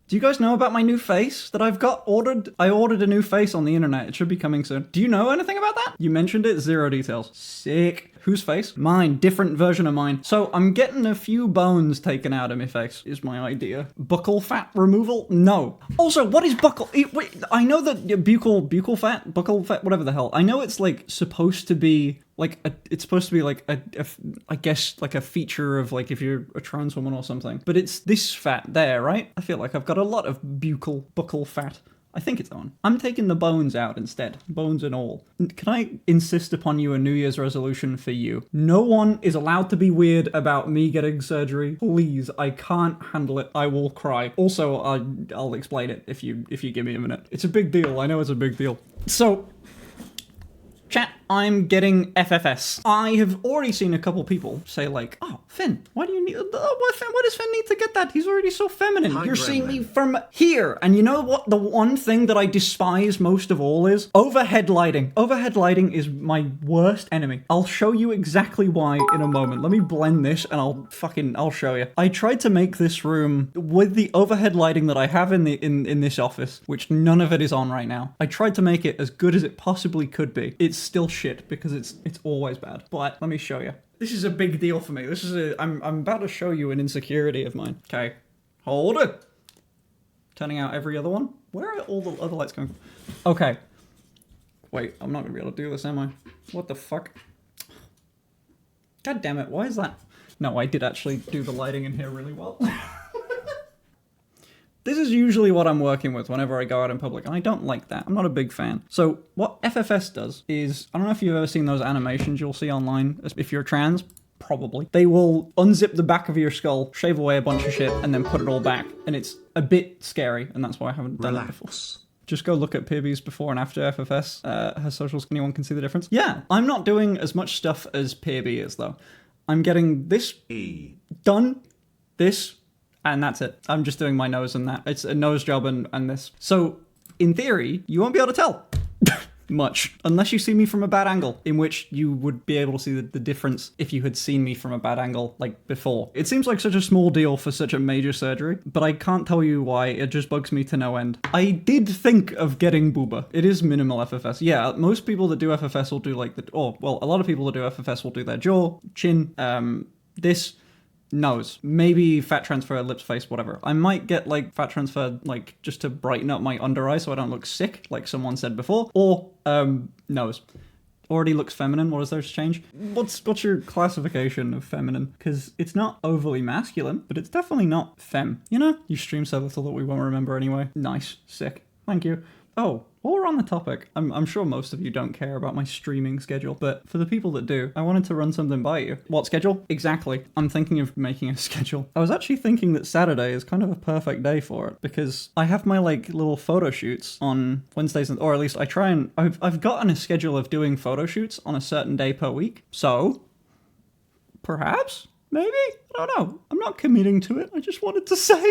Do you guys know about my new face that I've got ordered? I ordered a new face on the internet. It should be coming soon. Do you know anything about that? You mentioned it, 0 details. Sick. Whose face? Mine. Different version of mine. So I'm getting a few bones taken out of my face, is my idea. Buccal fat removal? No. Also, what is buccal? Wait, I know that buccal fat, whatever the hell. I know it's like supposed to be like it's supposed to be like I guess like a feature of like if you're a trans woman or something. But it's this fat there, right? I feel like I've got a lot of buccal fat. I think it's on. I'm taking the bones out instead. Bones and all. Can I insist upon you a New Year's resolution for you? No one is allowed to be weird about me getting surgery. Please, I can't handle it. I will cry. Also, I'll explain it if you give me a minute. It's a big deal. I know it's a big deal. So, chat, I'm getting FFS. I have already seen a couple people say like, oh, Finn, why do you need, why does Finn need to get that? He's already so feminine. You're seeing me from here. And you know what the one thing that I despise most of all is? Overhead lighting. Overhead lighting is my worst enemy. I'll show you exactly why in a moment. Let me blend this and I'll show you. I tried to make this room with the overhead lighting that I have in this office, which none of it is on right now. I tried to make it as good as it possibly could be. It's still shit because it's always bad. But let me show you. This is a big deal for me. This is I'm about to show you an insecurity of mine. Okay, hold it. Turning out every other one. Where are all the other lights going from? Okay. Wait, I'm not gonna be able to do this, am I? What the fuck? God damn it, why is that? No, I did actually do the lighting in here really well. This is usually what I'm working with whenever I go out in public, and I don't like that. I'm not a big fan. So what FFS does is, I don't know if you've ever seen those animations you'll see online, if you're trans, probably. They will unzip the back of your skull, shave away a bunch of shit, and then put it all back. And it's a bit scary, and that's why I haven't done it before. Just go look at Pibby's before and after FFS. Her socials, anyone can see the difference. Yeah, I'm not doing as much stuff as Pibby is, though. I'm getting this done, this, and that's it. I'm just doing my nose and that. It's a nose job and this. So, in theory, you won't be able to tell much, unless you see me from a bad angle, in which you would be able to see the difference if you had seen me from a bad angle, like before. It seems like such a small deal for such a major surgery, but I can't tell you why. It just bugs me to no end. I did think of getting booba. It is minimal FFS. Yeah, most people that do FFS will do like a lot of people that do FFS will do their jaw, chin, this, nose, maybe fat transfer, lips, face, whatever. I might get like fat transfer like just to brighten up my under eye so I don't look sick, like someone said before, or nose. Already looks feminine. What does those change? What's your classification of feminine? Because it's not overly masculine, but it's definitely not femme. You know, you stream so little that we won't remember anyway. Nice, sick. Thank you. Oh, while we're on the topic, I'm sure most of you don't care about my streaming schedule, but for the people that do, I wanted to run something by you. What schedule? Exactly. I'm thinking of making a schedule. I was actually thinking that Saturday is kind of a perfect day for it, because I have my like little photo shoots on Wednesdays, or at least I try and, I've gotten a schedule of doing photo shoots on a certain day per week, so perhaps? Maybe? I don't know. I'm not committing to it. I just wanted to say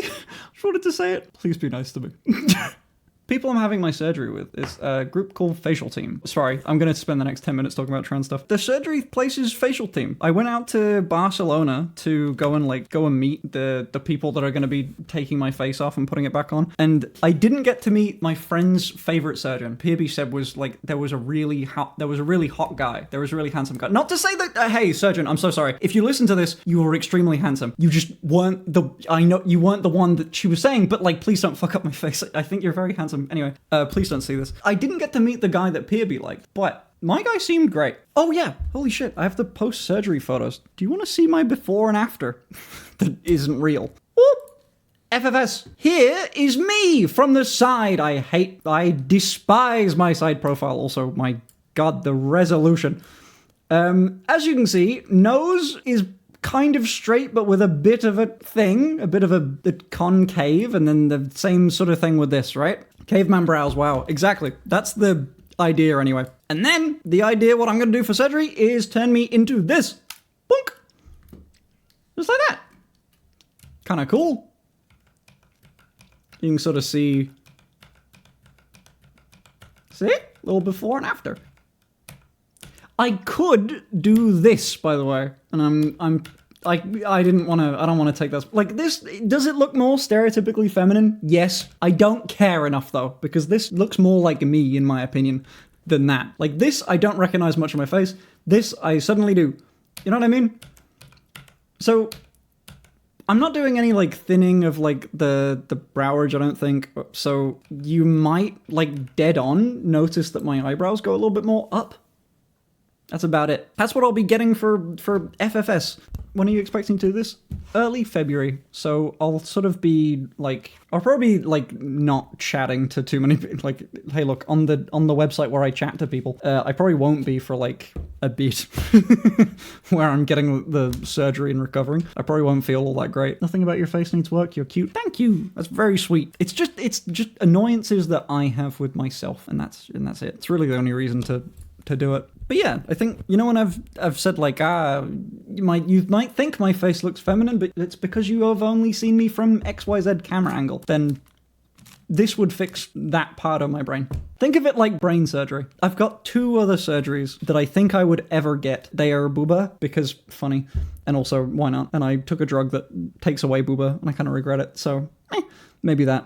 it. Please be nice to me. People I'm having my surgery with is a group called Facial Team. Sorry, I'm going to spend the next 10 minutes talking about trans stuff. The surgery place is Facial Team. I went out to Barcelona to go and meet the people that are going to be taking my face off and putting it back on. And I didn't get to meet my friend's favorite surgeon. PB said was like, there was a really hot guy. There was a really handsome guy. Not to say that, hey, surgeon, I'm so sorry. If you listen to this, you were extremely handsome. You just weren't I know you weren't the one that she was saying, but like, please don't fuck up my face. I think you're very handsome. Anyway, please don't see this. I didn't get to meet the guy that Pearby liked, but my guy seemed great. Oh yeah, holy shit, I have the post-surgery photos. Do you want to see my before and after? That isn't real. Whoop! FFS. Here is me from the side. I despise my side profile. Also, my god, the resolution. As you can see, nose is kind of straight, but with a bit of a thing, a bit of a concave, and then the same sort of thing with this, right? Caveman brows, wow, exactly. That's the idea anyway. And then, the idea what I'm gonna do for surgery is turn me into this. Boink! Just like that. Kinda cool. You can sort of see... See? A little before and after. I could do this, by the way, and I don't want to take this. Like, this, does it look more stereotypically feminine? Yes. I don't care enough, though, because this looks more like me, in my opinion, than that. Like, this, I don't recognize much of my face. This, I suddenly do. You know what I mean? So, I'm not doing any, like, thinning of, like, the brow ridge, I don't think. So, you might, like, dead on notice that my eyebrows go a little bit more up. That's about it. That's what I'll be getting for FFS. When are you expecting to do this? Early February. So I'll sort of be like, I'll probably like not chatting to too many people. Like, hey, look, on the website where I chat to people, I probably won't be for like a bit where I'm getting the surgery and recovering. I probably won't feel all that great. Nothing about your face needs work. You're cute. Thank you. That's very sweet. It's just annoyances that I have with myself, and that's it. It's really the only reason to do it. But yeah, I think, you know, when I've said like, you might think my face looks feminine, but it's because you have only seen me from XYZ camera angle, then this would fix that part of my brain. Think of it like brain surgery. I've got 2 other surgeries that I think I would ever get. They are booba, because funny, and also why not? And I took a drug that takes away booba, and I kind of regret it, so maybe that.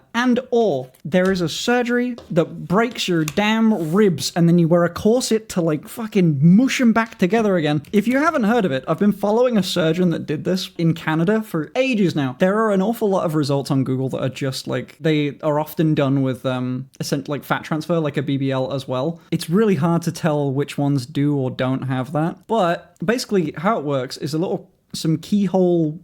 Or there is a surgery that breaks your damn ribs and then you wear a corset to like fucking mush them back together again. If you haven't heard of it, I've been following a surgeon that did this in Canada for ages now. There are an awful lot of results on Google that are just like, they are often done with like fat transfer, like a BBL as well. It's really hard to tell which ones do or don't have that. But basically how it works is some keyhole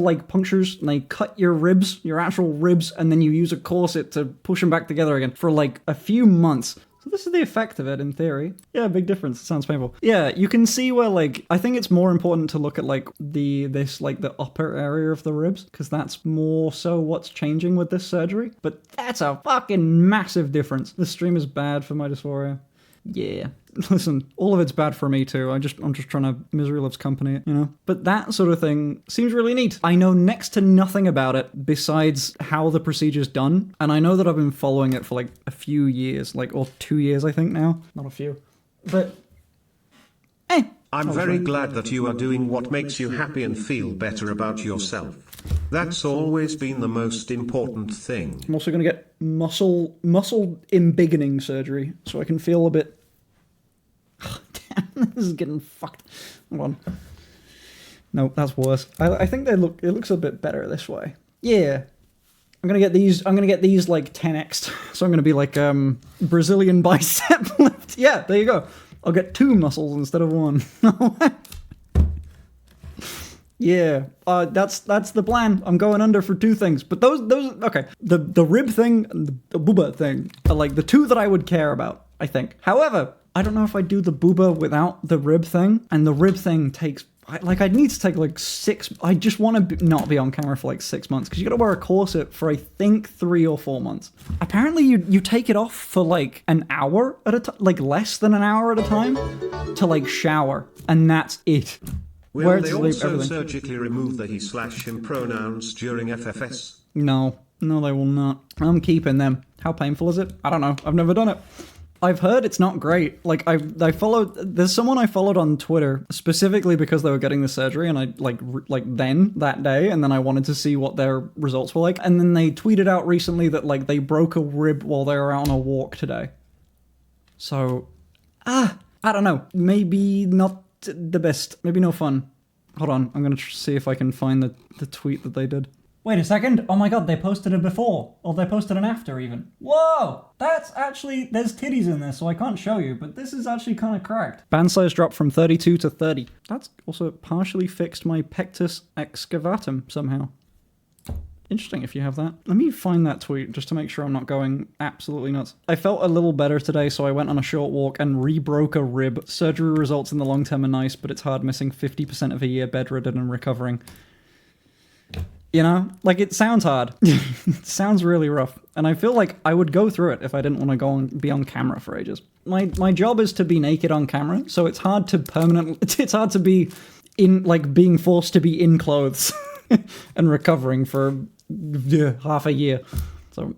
like punctures, and they cut your ribs, your actual ribs, and then you use a corset to push them back together again for like a few months. So this is the effect of it in theory. Yeah, big difference. It sounds painful. Yeah, you can see where like, I think it's more important to look at like the upper area of the ribs, because that's more so what's changing with this surgery. But that's a fucking massive difference. This stream is bad for my dysphoria. Yeah. Listen, all of it's bad for me too. I'm just trying to misery loves company, you know? But that sort of thing seems really neat. I know next to nothing about it besides how the procedure's done. And I know that I've been following it for like a few years, like, or 2 years, I think now. Not a few. But, I'm very glad that you are doing what makes you happy and feel better about yourself. That's always been the most important thing. I'm also going to get muscle embiggening surgery so I can feel a bit... Damn, this is getting fucked. Hold on. No, that's worse. I think it looks a bit better this way. Yeah. I'm gonna get these like 10x. So I'm gonna be like Brazilian bicep lift. Yeah, there you go. I'll get 2 muscles instead of 1. Yeah, that's the plan. I'm going under for 2 things. But those okay. The rib thing and the booba thing are like the 2 that I would care about, I think. However, I don't know if I do the booba without the rib thing, and the rib thing takes, I'd need to take like 6, I just want to not be on camera for like 6 months, because you gotta wear a corset for I think 3 or 4 months. Apparently you take it off for like an hour at a time, like less than an hour at a time, to like shower, and that's it. Will they also surgically remove the he/him pronouns during FFS? No, they will not. I'm keeping them. How painful is it? I don't know. I've never done it. I've heard it's not great. Like, there's someone I followed on Twitter specifically because they were getting the surgery, and I, that day, and then I wanted to see what their results were like, and then they tweeted out recently that, like, they broke a rib while they were out on a walk today. So, I don't know. Maybe not the best. Maybe no fun. Hold on, I'm gonna see if I can find the tweet that they did. Wait a second. Oh my god, they posted a before. Or they posted an after even. Whoa! That's actually... There's titties in this, so I can't show you, but this is actually kind of correct. Band size dropped from 32 to 30. That's also partially fixed my pectus excavatum somehow. Interesting if you have that. Let me find that tweet just to make sure I'm not going absolutely nuts. I felt a little better today, so I went on a short walk and re-broke a rib. Surgery results in the long term are nice, but it's hard missing 50% of a year bedridden and recovering. You know, like, it sounds hard. It sounds really rough. And I feel like I would go through it if I didn't want to be on camera for ages. My job is to be naked on camera, so it's hard to it's hard to be in, like, being forced to be in clothes and recovering for half a year. So